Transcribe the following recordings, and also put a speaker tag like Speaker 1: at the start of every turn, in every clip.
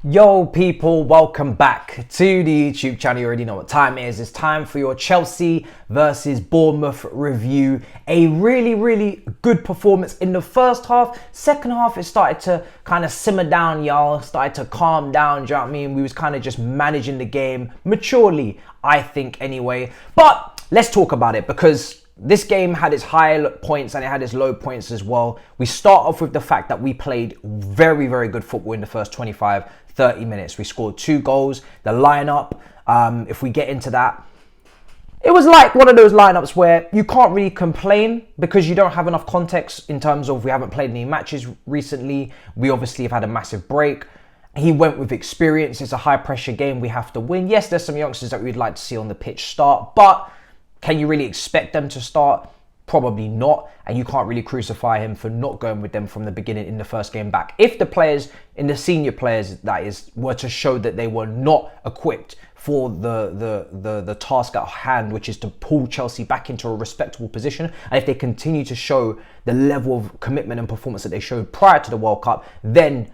Speaker 1: Yo people, welcome back to the YouTube channel. You already know what time it is. It's time for your Chelsea versus Bournemouth review. A really good performance in the first half. Second half, it started to kind of simmer down, y'all. Started to calm down, do you know what I mean? We was kind of just managing the game maturely, I think anyway. But let's talk about it because this game had its high points and it had its low points as well. We start off with the fact that we played very good football in the first 25-30 minutes. We scored 2 goals. The lineup, if we get into that, it was like one of those lineups where you can't really complain because you don't have enough context in terms of we haven't played any matches recently. We obviously have had a massive break. He went with experience. It's a high pressure game. We have to win. Yes, there's some youngsters that we'd like to see on the pitch start, but can you really expect them to start? Probably not. And you can't really crucify him for not going with them from the beginning in the first game back. If the players, in the senior players that is, were to show that they were not equipped for the task at hand, which is to pull Chelsea back into a respectable position, and if they continue to show the level of commitment and performance that they showed prior to the World Cup, then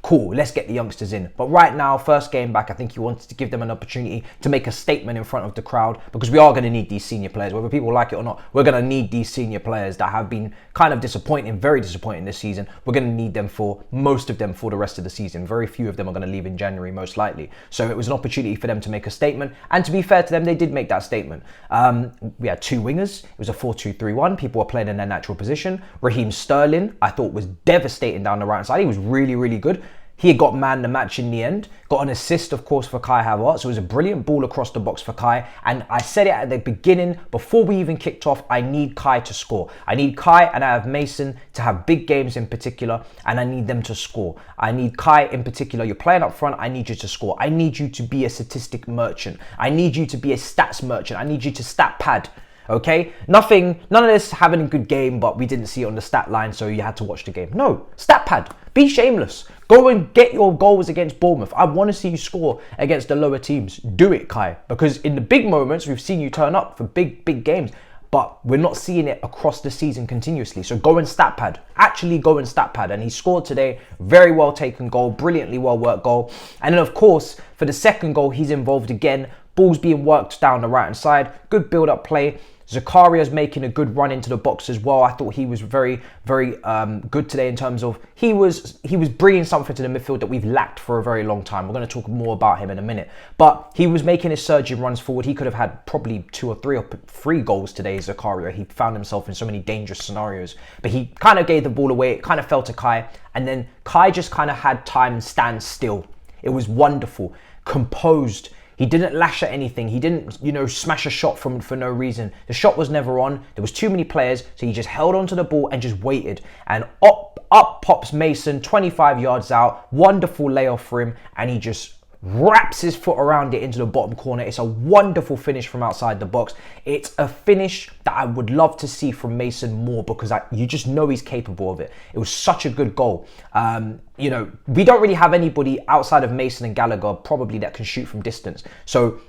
Speaker 1: cool, let's get the youngsters in. But right now, first game back, I think he wanted to give them an opportunity to make a statement in front of the crowd because we are going to need these senior players. Whether people like it or not, we're going to need these senior players that have been kind of disappointing, very disappointing this season. We're going to need them for most of them for the rest of the season. Very few of them are going to leave in January, most likely. So it was an opportunity for them to make a statement. And to be fair to them, they did make that statement. We had 2 wingers. It was a 4-2-3-1. People were playing in their natural position. Raheem Sterling, I thought, was devastating down the right side. He was really good. He had got man the match in the end, got an assist, of course, for Kai Havertz. So it was a brilliant ball across the box for Kai. And I said it at the beginning, before we even kicked off, I need Kai to score. I need Kai and I have Mason to have big games in particular, and I need them to score. I need Kai in particular. You're playing up front, I need you to score. I need you to be a statistic merchant. I need you to be a stats merchant. I need you to stat pad. Okay, none of this having a good game, but we didn't see it on the stat line, so you had to watch the game. No, stat pad, be shameless. Go and get your goals against Bournemouth. I want to see you score against the lower teams. Do it, Kai, because in the big moments, we've seen you turn up for big games, but we're not seeing it across the season continuously. So go and stat pad, actually go and stat pad. And he scored today, very well taken goal, brilliantly well worked goal. And then of course, for the second goal, he's involved again. Ball's being worked down the right hand side, good build up play. Zakaria's making a good run into the box as well. I thought he was very good today in terms of he was bringing something to the midfield that we've lacked for a very long time. We're going to talk more about him in a minute. But he was making his surging runs forward. He could have had probably 2 or 3 goals today, Zakaria. He found himself in so many dangerous scenarios. But he kind of gave the ball away. It kind of fell to Kai. And then Kai just kind of had time stand still. It was wonderful. Composed. He didn't lash at anything. He didn't, smash a shot for no reason. The shot was never on. There was too many players, so he just held onto the ball and just waited. And up pops Mason, 25 yards out. Wonderful layoff for him, and he just wraps his foot around it into the bottom corner. It's a wonderful finish from outside the box. It's a finish that I would love to see from Mason more because you just know he's capable of it. It was such a good goal. We don't really have anybody outside of Mason and Gallagher probably that can shoot from distance. So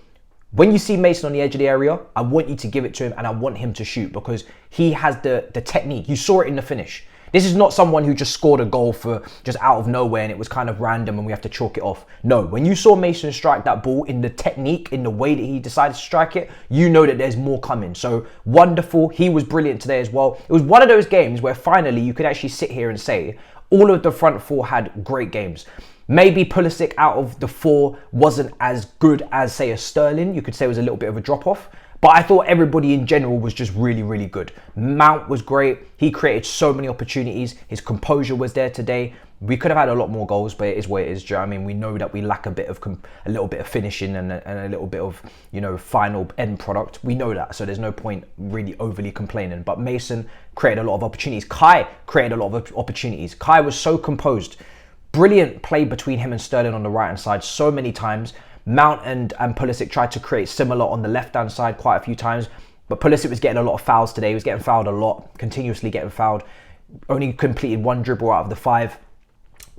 Speaker 1: when you see Mason on the edge of the area, I want you to give it to him and I want him to shoot because he has the technique. You saw it in the finish. This is not someone who just scored a goal for just out of nowhere and it was kind of random and we have to chalk it off. No, when you saw Mason strike that ball in the technique, in the way that he decided to strike it, you know that there's more coming. So wonderful. He was brilliant today as well. It was one of those games where finally you could actually sit here and say all of the front 4 had great games. Maybe Pulisic out of the 4 wasn't as good as, say, a Sterling. You could say it was a little bit of a drop-off. But I thought everybody in general was just really good. Mount was great. He created so many opportunities. His composure was there today. We could have had a lot more goals, but it is what it is. Do you know what I mean? We know that we lack a little bit of finishing and a little bit of, final end product. We know that, so there's no point really overly complaining. But Mason created a lot of opportunities. Kai created a lot of opportunities. Kai was so composed. Brilliant play between him and Sterling on the right-hand side so many times. Mount and Pulisic tried to create similar on the left-hand side quite a few times, but Pulisic was getting a lot of fouls today. He was getting fouled a lot, continuously getting fouled. Only completed 1 dribble out of the 5.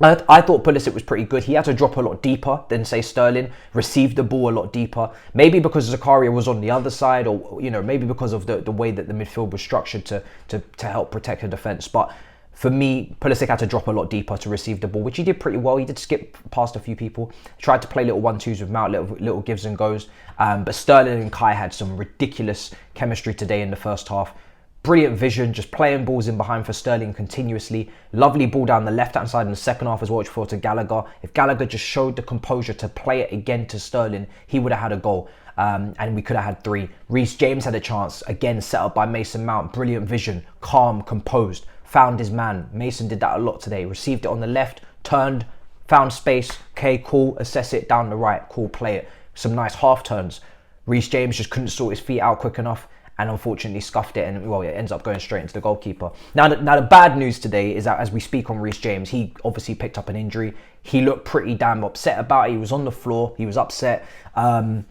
Speaker 1: I thought Pulisic was pretty good. He had to drop a lot deeper than, say, Sterling. Received the ball a lot deeper. Maybe because Zakaria was on the other side or, maybe because of the way that the midfield was structured to help protect the defence. But For me, Pulisic had to drop a lot deeper to receive the ball, which he did pretty well. He did skip past a few people, tried to play little 1-2s with Mount, little gives and goes. But Sterling and Kai had some ridiculous chemistry today in the first half. Brilliant vision, just playing balls in behind for Sterling continuously. Lovely ball down the left-hand side in the second half as well, which fell to Gallagher. If Gallagher just showed the composure to play it again to Sterling, he would have had a goal. And we could have had 3. Reece James had a chance, again set up by Mason Mount. Brilliant vision, calm, composed. Found his man. Mason did that a lot today. Received it on the left, turned, found space. Okay, cool. Assess it down the right. Cool, play it. Some nice half turns. Reece James just couldn't sort his feet out quick enough and unfortunately scuffed it, and well, it ends up going straight into the goalkeeper. Now the bad news today is that as we speak on Reece James, he obviously picked up an injury. He looked pretty damn upset about it. He was on the floor. He was upset. And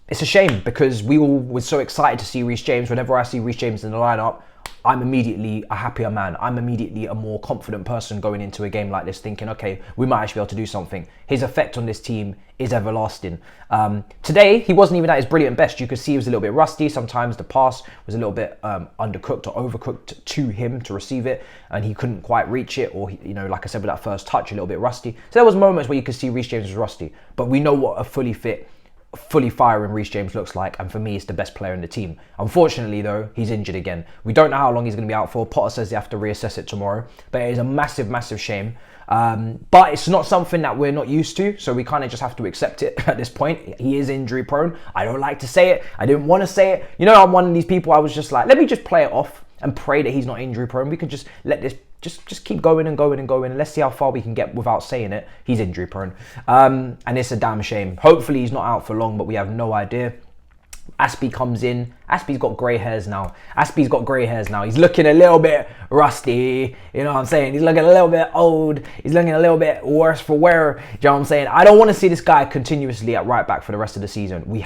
Speaker 1: it's a shame because we all were so excited to see Reece James. Whenever I see Reece James in the lineup, I'm immediately a happier man. I'm immediately a more confident person going into a game like this, thinking, okay, we might actually be able to do something. His effect on this team is everlasting. Today, he wasn't even at his brilliant best. You could see he was a little bit rusty. Sometimes the pass was a little bit undercooked or overcooked to him to receive it, and he couldn't quite reach it, or, you know, like I said, with that first touch, a little bit rusty. So there was moments where you could see Reece James was rusty, but we know what a fully fit, fully firing Reece James looks like, and for me, it's the best player in the team. Unfortunately, though, he's injured again. We don't know how long he's going to be out for. Potter says they have to reassess it tomorrow, but it is a massive, massive shame. But it's not something that we're not used to, so we kind of just have to accept it at this point. He is injury prone. I don't like to say it. I didn't want to say it. You know, I'm one of these people, I was just like, let me just play it off and pray that he's not injury prone. We could just let this just keep going and going and going, and let's see how far we can get without saying it. He's injury prone, and it's a damn shame. Hopefully he's not out for long, but we have no idea. Aspie comes in. Aspie's got grey hairs now. He's looking a little bit rusty. You know what I'm saying? He's looking a little bit old. He's looking a little bit worse for wear. You know what I'm saying? I don't want to see this guy continuously at right back for the rest of the season. We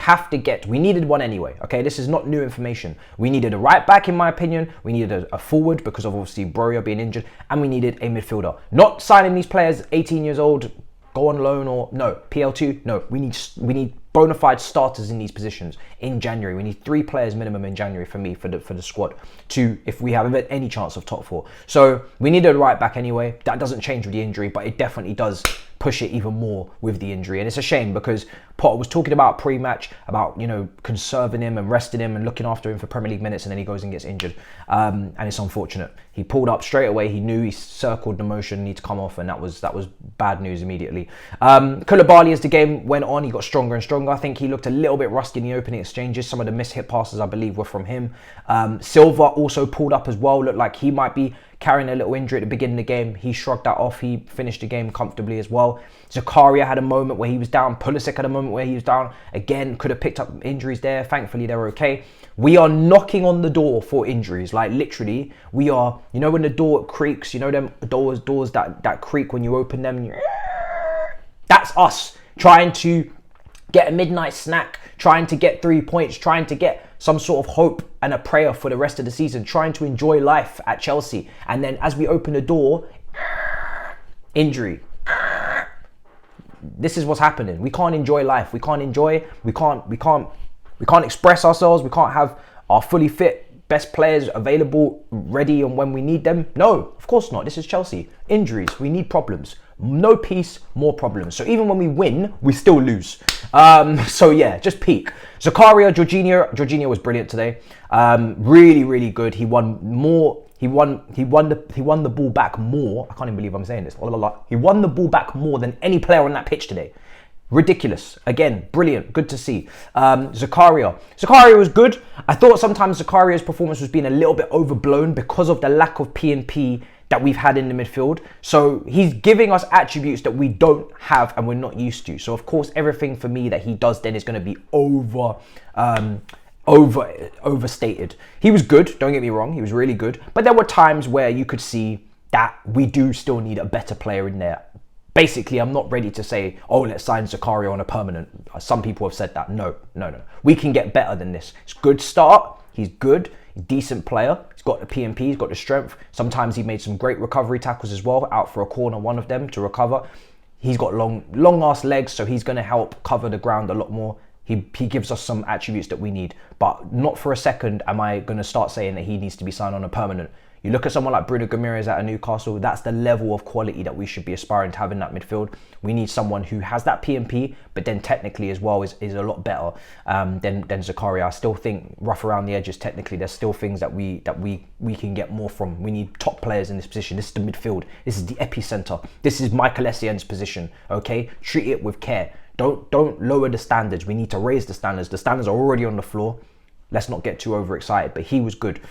Speaker 1: needed one anyway. Okay, this is not new information. We needed a right back, in my opinion. We needed a forward because of obviously Broja being injured, and we needed a midfielder. Not signing these players 18 years old, go on loan, or no, PL2. No, we need bona fide starters in these positions in January. We need 3 players minimum in January for me, for the squad, to, if we have any chance of top 4. So we needed a right back anyway. That doesn't change with the injury, but it definitely does push it even more with the injury. And it's a shame because Potter was talking about pre-match, about, you know, conserving him and resting him and looking after him for Premier League minutes, and then he goes and gets injured. And it's unfortunate. He pulled up straight away. He knew, he circled the motion, need to come off, and that was bad news immediately. Koulibaly, as the game went on, he got stronger and stronger. I think he looked a little bit rusty in the opening exchanges. Some of the mishit passes, I believe, were from him. Silva also pulled up as well. Looked like he might be carrying a little injury at the beginning of the game. He shrugged that off. He finished the game comfortably as well. Zakaria had a moment where he was down. Pulisic had a moment where he was down. Again, could have picked up injuries there. Thankfully, they're okay. We are knocking on the door for injuries. Like, literally, we are, you know, when the door creaks, you know, them doors that creak when you open them. That's us trying to get a midnight snack, trying to get 3 points, trying to get some sort of hope and a prayer for the rest of the season, trying to enjoy life at Chelsea. And then as we open the door, injury. This is what's happening. We can't enjoy life. We can't express ourselves. We can't have our fully fit best players available, ready, and when we need them. No, of course not. This is Chelsea. Injuries. We need problems. No peace, more problems. So even when we win, we still lose. So yeah, just peak. Zakaria, Jorginho was brilliant today. Really, really good. He won more. He won the ball back more. I can't even believe I'm saying this. He won the ball back more than any player on that pitch today. Ridiculous. Again, brilliant. Good to see. Zakaria was good. I thought sometimes Zakaria's performance was being a little bit overblown because of the lack of P&P that we've had in the midfield. So he's giving us attributes that we don't have and we're not used to. So of course, everything for me that he does then is going to be overstated. He was good, don't get me wrong, he was really good. But there were times where you could see that we do still need a better player in there. Basically, I'm not ready to say, oh, let's sign Zakaria on a permanent. Some people have said that. No. We can get better than this. It's a good start. He's good, decent player. He's got the P&P, he's got the strength. Sometimes he made some great recovery tackles as well, out for a corner, one of them to recover. He's got long ass legs, so he's going to help cover the ground a lot more. He gives us some attributes that we need, but not for a second am I going to start saying that he needs to be signed on a permanent. You look at someone like Bruno Guimaraes at Newcastle, that's the level of quality that we should be aspiring to have in that midfield. We need someone who has that P&P, but then technically as well is a lot better than Zakaria. I still think rough around the edges, technically, there's still things that we can get more from. We need top players in this position. This is the midfield. This is the epicenter. This is Michael Essien's position, okay? Treat it with care. Don't lower the standards. We need to raise the standards. The standards are already on the floor. Let's not get too overexcited, but he was good.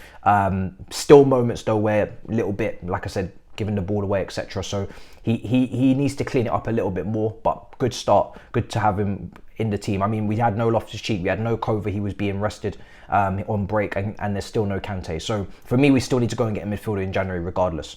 Speaker 1: Still moments though where a little bit, like I said, giving the ball away, etc. So he needs to clean it up a little bit more, but good start. Good to have him in the team. I mean, we had no Loftus-Cheek, we had no Kova, he was being rested on break, and there's still no Kante. So for me, we still need to go and get a midfielder in January regardless.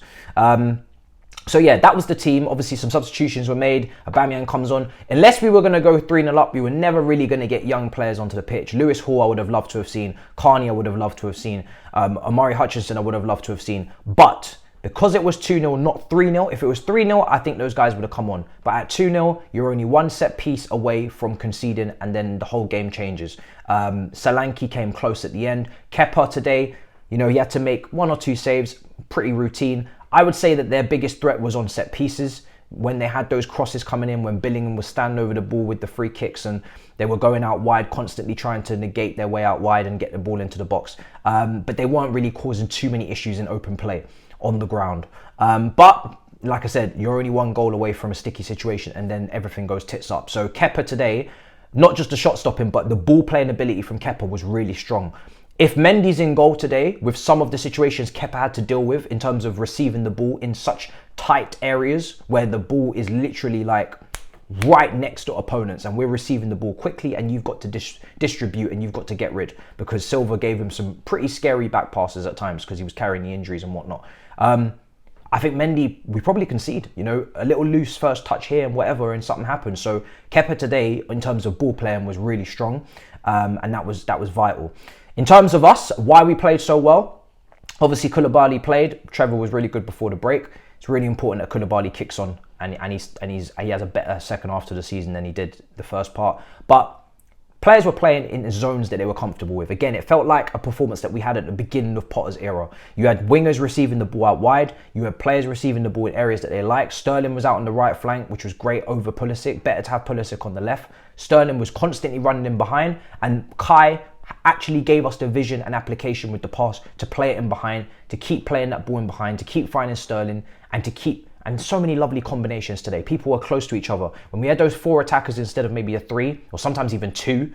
Speaker 1: So yeah, that was the team. Obviously, some substitutions were made. Aubameyang comes on. Unless we were going to go 3-0 up, we were never really going to get young players onto the pitch. Lewis Hall, I would have loved to have seen. Carney, I would have loved to have seen. Amari Hutchinson, I would have loved to have seen. But because it was 2-0, not 3-0, if it was 3-0, I think those guys would have come on. But at 2-0, you're only one set piece away from conceding, and then the whole game changes. Solanke came close at the end. Kepa today, you know, he had to make 1 or 2 saves, pretty routine. I would say that their biggest threat was on set pieces, when they had those crosses coming in, when Billingham was standing over the ball with the free kicks and they were going out wide, constantly trying to negate their way out wide and get the ball into the box. But they weren't really causing too many issues in open play on the ground. But like I said, you're only 1 goal away from a sticky situation and then everything goes tits up. So Kepa today, not just the shot stopping, but the ball playing ability from Kepa was really strong. If Mendy's in goal today, with some of the situations Kepa had to deal with in terms of receiving the ball in such tight areas where the ball is literally like right next to opponents and we're receiving the ball quickly and you've got to distribute and you've got to get rid, because Silva gave him some pretty scary back passes at times because he was carrying the injuries and whatnot. I think Mendy, we probably concede, you know, a little loose first touch here and whatever, and something happened. So Kepa today, in terms of ball playing, was really strong, and that was vital. In terms of us, why we played so well, obviously Koulibaly played. Trevor was really good before the break. It's really important that Koulibaly kicks on and he has a better second half to the season than he did the first part. But players were playing in zones that they were comfortable with. Again, it felt like a performance that we had at the beginning of Potter's era. You had wingers receiving the ball out wide. You had players receiving the ball in areas that they liked. Sterling was out on the right flank, which was great over Pulisic. Better to have Pulisic on the left. Sterling was constantly running in behind, and Kai actually gave us the vision and application with the pass to play it in behind, to keep playing that ball in behind, to keep finding Sterling, and so many lovely combinations today. People were close to each other. When we had those 4 attackers instead of maybe a 3, or sometimes even 2,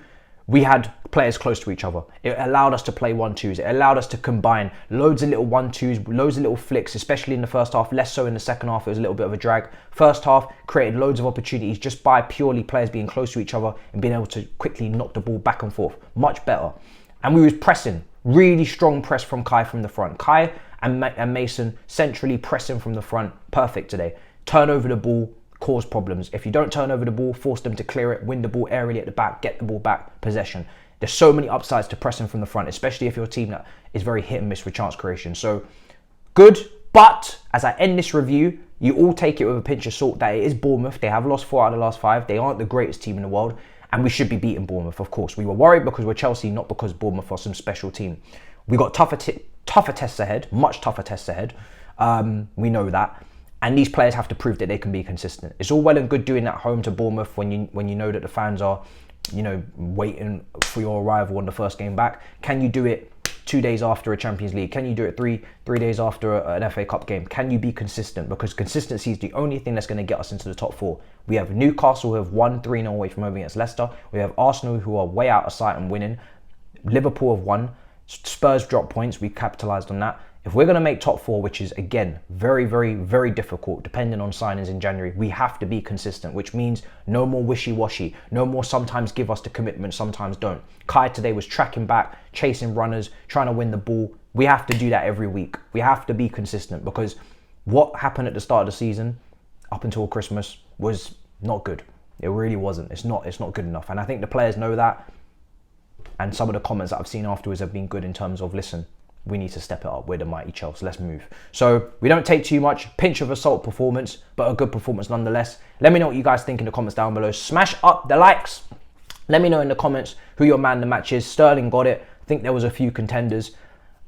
Speaker 1: we had players close to each other. It allowed us to play 1-2s. It allowed us to combine loads of little 1-2s, loads of little flicks, especially in the first half, less so in the second half. It was a little bit of a drag. First half created loads of opportunities just by purely players being close to each other and being able to quickly knock the ball back and forth. Much better. And we was pressing, really strong press from Kai from the front. Kai and Mason centrally pressing from the front. Perfect today. Turn over the ball, cause problems. If you don't turn over the ball, force them to clear it, win the ball aerially at the back, get the ball back, possession. There's so many upsides to pressing from the front, especially if you're a team that is very hit and miss with chance creation. So good, but as I end this review, you all take it with a pinch of salt that it is Bournemouth. They have lost 4 out of the last 5. They aren't the greatest team in the world, and we should be beating Bournemouth, of course. We were worried because we're Chelsea, not because Bournemouth are some special team. We got tougher tests ahead, much tougher tests ahead. We know that. And these players have to prove that they can be consistent. It's all well and good doing that home to Bournemouth when you know that the fans are, you know, waiting for your arrival on the first game back. Can you do it 2 days after a Champions League? Can you do it three days after an FA Cup game? Can you be consistent? Because consistency is the only thing that's going to get us into the top 4. We have Newcastle, who have won 3-0 away from home against Leicester. We have Arsenal, who are way out of sight and winning. Liverpool have won. Spurs dropped points. We capitalised on that. If we're going to make top 4, which is, again, very, very, very difficult, depending on signings in January, we have to be consistent, which means no more wishy-washy, no more sometimes give us the commitment, sometimes don't. Kai today was tracking back, chasing runners, trying to win the ball. We have to do that every week. We have to be consistent, because what happened at the start of the season, up until Christmas, was not good. It really wasn't. It's not good enough. And I think the players know that. And some of the comments that I've seen afterwards have been good in terms of, listen, we need to step it up. We're the mighty Chelsea. Let's move. So we don't take too much. Pinch of a salt performance, but a good performance nonetheless. Let me know what you guys think in the comments down below. Smash up the likes. Let me know in the comments who your man of the match is. Sterling got it. I think there was a few contenders.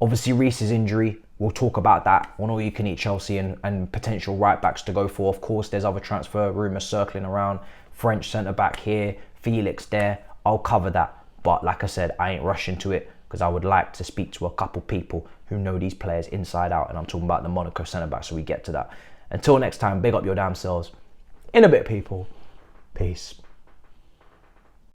Speaker 1: Obviously, Reece's injury We'll talk about that on All You Can Eat Chelsea and potential right backs to go for. Of course, there's other transfer rumours circling around. French centre back here, Felix there. I'll cover that. But like I said, I ain't rushing to it because I would like to speak to a couple people who know these players inside out. And I'm talking about the Monaco centre back, so we get to that. Until next time, big up your damn selves. In a bit, people. Peace.